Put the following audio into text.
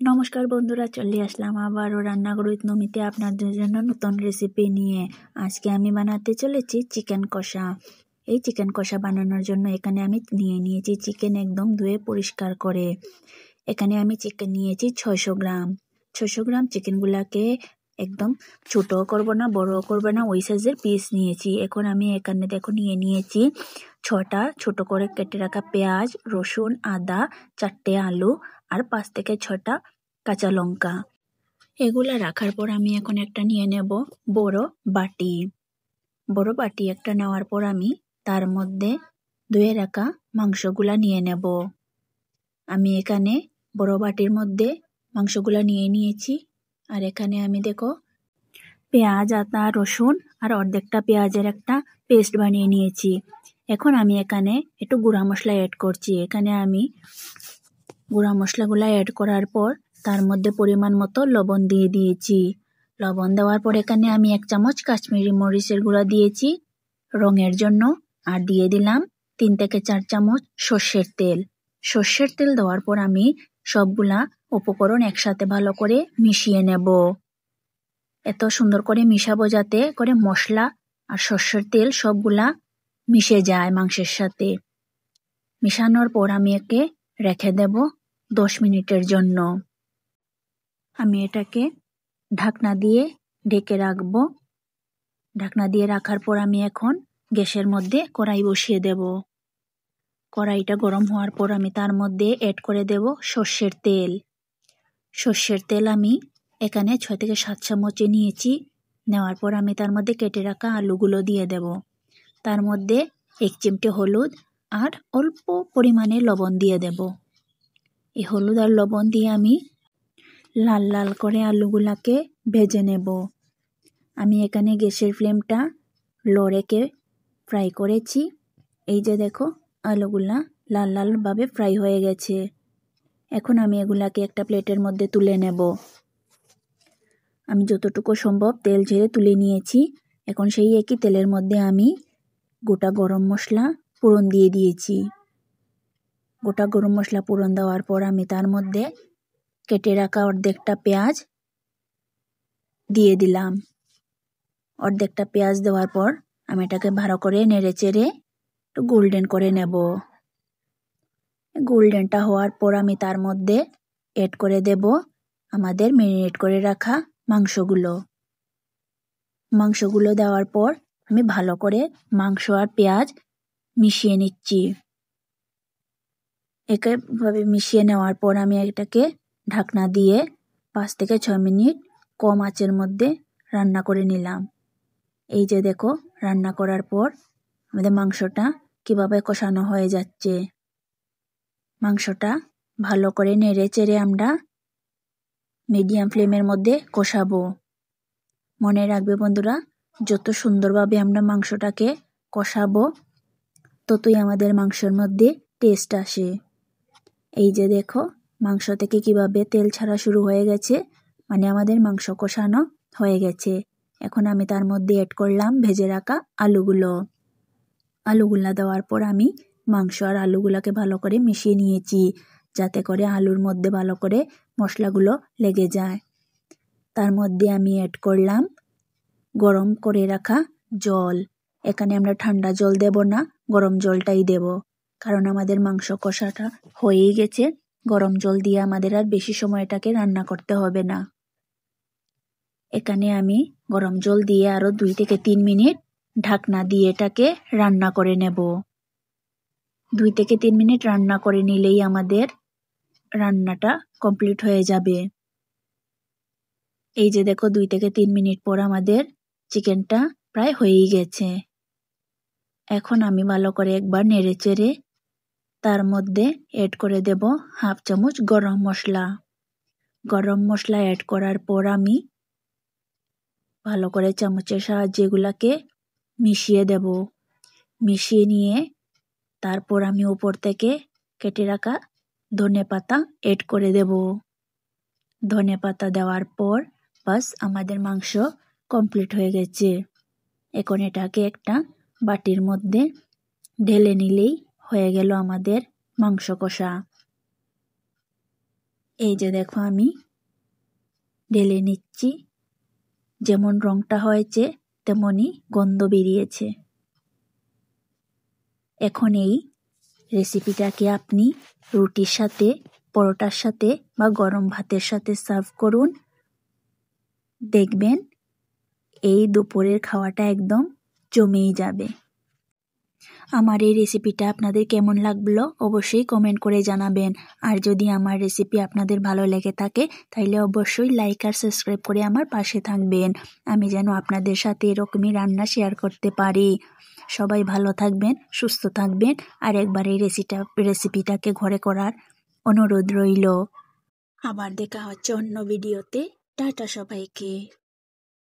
নমস্কার বন্ধুরা, চলে আসলাম আবারও রান্নাঘর উইথ নমিতে আপনাদের জন্য নতুন রেসিপি নিয়ে। আজকে আমি বানাতে চলেছি চিকেন কষা। এই চিকেন কষা বানানোর জন্য এখানে আমি নিয়েছি চিকেন একদম ধুয়ে পরিষ্কার করে। এখানে আমি চিকেন নিয়েছি 600 গ্রাম। 600 গ্রাম চিকেনগুলাকে একদম ছোটো করব না, বড় করব না, ওই সাইজের পিস নিয়েছি। এখন আমি এখানে দেখো নিয়েছি 6টা ছোট করে কেটে রাখা পেঁয়াজ, রসুন, আদা, 4টে আলু আর 5 থেকে 6টা কাঁচা লঙ্কা। এগুলা রাখার পর আমি এখন একটা নিয়ে নেব বড় বাটি একটা নেওয়ার পর আমি তার মধ্যে ধুয়ে রাখা মাংসগুলা নিয়ে নেব। আমি এখানে বড় বাটির মধ্যে মাংসগুলা নিয়েছি। আর এখানে আমি দেখো পেঁয়াজ, আদা, রসুন আর অর্ধেকটা পেঁয়াজের একটা পেস্ট বানিয়ে নিয়েছি। এখন আমি এখানে একটু গুঁড়া মশলা অ্যাড করছি। এখানে আমি গুঁড়া মশলাগুলা অ্যাড করার পর তার মধ্যে পরিমাণ মতো লবণ দিয়ে দিয়েছি। লবণ দেওয়ার পর এখানে আমি 1 চামচ কাশ্মীরি মরিচের গুঁড়া দিয়েছি রঙের জন্য। আর দিয়ে দিলাম 3 থেকে 4 চামচ সর্ষের তেল। সর্ষের তেল দেওয়ার পর আমি সবগুলা উপকরণ একসাথে ভালো করে মিশিয়ে নেব। এত সুন্দর করে মিশাবো যাতে করে মশলা আর সর্ষের তেল সবগুলা মিশে যায় মাংসের সাথে। মিশানোর পর আমি একে রেখে দেব 10 মিনিটের জন্য। আমি এটাকে ঢাকনা দিয়ে ঢেকে রাখবো। ঢাকনা দিয়ে রাখার পর আমি এখন গ্যাসের মধ্যে কড়াই বসিয়ে দেব। কড়াইটা গরম হওয়ার পর আমি তার মধ্যে অ্যাড করে দেব সর্ষের তেল। সর্ষের তেল আমি এখানে 6 থেকে 7 চামচ নিয়েছি। নেওয়ার পর আমি তার মধ্যে কেটে রাখা আলুগুলো দিয়ে দেব। তার মধ্যে 1 চিমটে হলুদ আর অল্প পরিমাণে লবণ দিয়ে দেব। এই হলুদ আর লবণ দিয়ে আমি লাল লাল করে আলুগুলাকে ভেজে নেব। আমি এখানে গ্যাসের ফ্লেমটা লো রেখে ফ্রাই করেছি। এই যে দেখো আলুগুলা লাল লালভাবে ফ্রাই হয়ে গেছে। এখন আমি এগুলাকে একটা প্লেটের মধ্যে তুলে নেব। আমি যতটুকু সম্ভব তেল ঝেড়ে তুলে নিয়েছি। এখন সেই একই তেলের মধ্যে আমি গোটা গরম মশলা ফোড়ন দিয়ে দিয়েছি। গোটা গরম মশলা ফোড়ন দেওয়ার পর আমি তার মধ্যে কেটে রাখা অর্ধেকটা পেঁয়াজ দিয়ে দিলাম। অর্ধেকটা পেঁয়াজ দেওয়ার পর আমি এটাকে ভালো করে নেড়ে চেড়ে একটু গোল্ডেন করে নেব। গোল্ডেনটা হওয়ার পর আমি তার মধ্যে অ্যাড করে দেব আমাদের ম্যারিনেট করে রাখা মাংসগুলো দেওয়ার পর আমি ভালো করে মাংস আর পেঁয়াজ মিশিয়ে নিচ্ছি। একইভাবে মিশিয়ে নেওয়ার পর আমি এটাকে ঢাকনা দিয়ে 5 থেকে 6 মিনিট কম আঁচের মধ্যে রান্না করে নিলাম। এই যে দেখো রান্না করার পর আমাদের মাংসটা কিভাবে কষানো হয়ে যাচ্ছে। মাংসটা ভালো করে নেড়ে চেড়ে আমরা মিডিয়াম ফ্লেমের মধ্যে কষাবো। মনে রাখবে বন্ধুরা, যত সুন্দরভাবে আমরা মাংসটাকে কষাবো ততই আমাদের মাংসের মধ্যে টেস্ট আসে। এই যে দেখো মাংস থেকে কিভাবে তেল ছাড়া শুরু হয়ে গেছে, মানে আমাদের মাংস কষানো হয়ে গেছে। এখন আমি তার মধ্যে অ্যাড করলাম ভেজে রাখা আলুগুলা দেওয়ার পর আমি মাংস আর আলুগুলাকে ভালো করে মিশিয়ে নিয়েছি যাতে করে আলুর মধ্যে ভালো করে মশলাগুলো লেগে যায়। তার মধ্যে আমি অ্যাড করলাম গরম করে রাখা জল। এখানে আমরা ঠান্ডা জল দেব না, গরম জলটাই দেব, কারণ আমাদের মাংস কষাটা হয়েই গেছে। গরম জল দিয়ে আমাদের আর বেশি সময়টাকে রান্না করতে হবে না। এখানে আমি গরম জল দিয়ে আরো 2 থেকে 3 মিনিট ঢাকনা দিয়ে এটাকে রান্না করে নেব। 2 থেকে 3 মিনিট রান্না করে নিলেই আমাদের রান্নাটা কমপ্লিট হয়ে যাবে। এই যে দেখো 2 থেকে 3 মিনিট পর আমাদের চিকেনটা প্রায় হয়েই গেছে। এখন আমি ভালো করে একবার নেড়ে চেড়ে তার মধ্যে অ্যাড করে দেব 1/2 চামচ গরম মশলা অ্যাড করার পর আমি ভালো করে চামচের সাহায্যে এগুলাকে মিশিয়ে দেব। মিশিয়ে নিয়ে তারপর আমি উপর থেকে কেটে রাখা ধনেপাতা অ্যাড করে দেব। ধনেপাতা দেওয়ার পর বাস আমাদের মাংস কমপ্লিট হয়ে গেছে। এখন এটাকে একটা বাটির মধ্যে ঢেলে নিলেই হয়ে গেল আমাদের মাংস কষা। এই যে দেখো আমি ঢেলে নিচ্ছি, যেমন রংটা হয়েছে তেমনই গন্ধ বেরিয়েছে। এখন এই রেসিপিটাকে আপনি রুটির সাথে, পরোটার সাথে বা গরম ভাতের সাথে সার্ভ করুন। দেখবেন এই দুপুরের খাওয়াটা একদম জমেই যাবে। আমার এই রেসিপিটা আপনাদের কেমন লাগলো অবশ্যই কমেন্ট করে জানাবেন। আর যদি আমার রেসিপি আপনাদের ভালো লেগে থাকে তাহলে অবশ্যই লাইক আর সাবস্ক্রাইব করে আমার পাশে থাকবেন, আমি যেন আপনাদের সাথে এরকমই রান্না শেয়ার করতে পারি। সবাই ভালো থাকবেন, সুস্থ থাকবেন, আর একবার এই রেসিপিটাকে ঘরে করার অনুরোধ রইল। আবার দেখা হচ্ছে অন্য ভিডিওতে। টাটা সবাইকে।